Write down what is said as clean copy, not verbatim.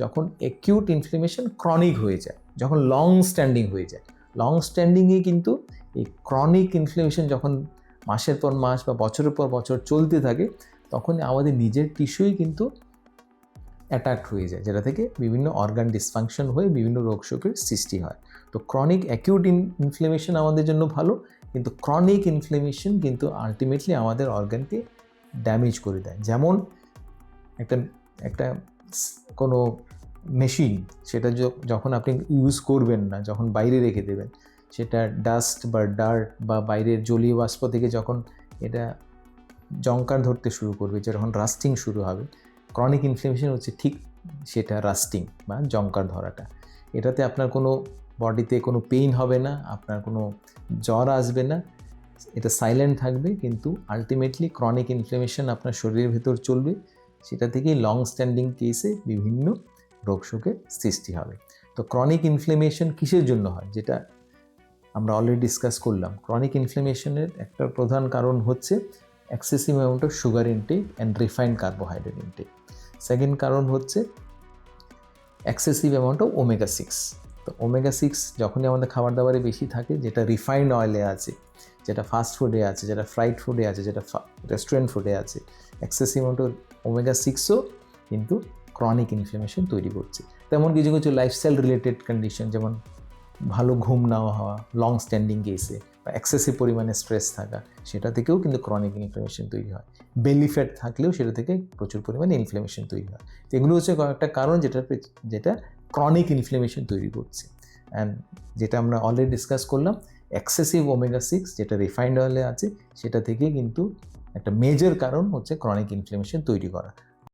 যখন acute inflation chronic হয়ে যায়, যখন লং স্ট্যান্ডিং হয়ে যায়। লং স্ট্যান্ডিংয়ে কিন্তু এই ক্রনিক ইনফ্লেমেশন যখন মাসের পর মাস বা বছরের পর বছর চলতে থাকে, তখন আমাদের নিজের টিস্যুই কিন্তু অ্যাটাকড হয়ে যায়, যেটা থেকে বিভিন্ন অর্গান ডিসফাংশন হয়ে বিভিন্ন রোগ শোকের সৃষ্টি হয়। তো ক্রনিক অ্যাকিউট ইনফ্লেমেশন আমাদের জন্য ভালো, কিন্তু ক্রনিক ইনফ্লেমেশন কিন্তু আলটিমেটলি আমাদের অর্গানকে ড্যামেজ করে দেয়। যেমন একটা একটা কোনো মেশিন, সেটা যখন আপনি ইউজ করবেন না, যখন বাইরে রেখে দেবেন, সেটা ডাস্ট বা ডার্ট বা বাইরের জলীয় বাষ্প থেকে যখন এটা জংকার ধরতে শুরু করবে, যখন রাস্টিং শুরু হবে, ক্রনিক ইনফ্লেমেশন হচ্ছে ঠিক সেটা, রাস্টিং বা জংকার ধরাটা। এটাতে আপনার কোনো বডিতে কোনো পেইন হবে না, আপনার কোনো জ্বর আসবে না, এটা সাইলেন্ট থাকবে, কিন্তু আলটিমেটলি ক্রনিক ইনফ্লেমেশন আপনার শরীরের ভেতর চলবে, সেটা থেকেই লং স্ট্যান্ডিং কেসে বিভিন্ন রোগ শোকের সৃষ্টি হবে। তো ক্রনিক ইনফ্লেমেশন কিসের জন্য হয়, যেটা আমরা অলরেডি ডিসকাস করলাম। ক্রনিক ইনফ্লেমেশনের একটা প্রধান কারণ হচ্ছে excessive amount of sugar intake and refined carbohydrate intake. Second কারণ হচ্ছে এক্সেসিভ অ্যামাউন্ট অফ ওমেগা 6। তো ওমেগা 6 যখনই আমাদের খাবার দাবারে বেশি থাকে, যেটা রিফাইন্ড অয়েলে আছে, যেটা ফাস্ট ফুডে আছে, যেটা ফ্রাইড ফুডে আছে, যেটা রেস্টুরেন্ট ফুডে আছে, এক্সেসিভ অ্যামাউন্ট অফ ওমেগা 6ও কিন্তু ক্রনিক ইনফ্লেমেশন তৈরি করছে। তেমন কিছু কিছু লাইফস্টাইল রিলেটেড কন্ডিশন, যেমন ভালো ঘুম না হওয়া লং স্ট্যান্ডিং কেসে, বা এক্সেসিভ পরিমাণে স্ট্রেস থাকা, সেটা থেকেও কিন্তু ক্রনিক ইনফ্লেমেশন তৈরি হয়। বেলি ফ্যাট থাকলেও সেটা থেকে প্রচুর পরিমাণে ইনফ্লেমেশন তৈরি হয়। তো এগুলো হচ্ছে কয়েকটা কারণ যেটা ক্রনিক ইনফ্লেমেশন তৈরি করছে। অ্যান্ড যেটা আমরা অলরেডি ডিসকাস করলাম, এক্সেসিভ ওমেগা 6 যেটা রিফাইন্ড অয়েলে আছে, সেটা থেকে কিন্তু একটা মেজর কারণ হচ্ছে ক্রনিক ইনফ্লেমেশন তৈরি করা।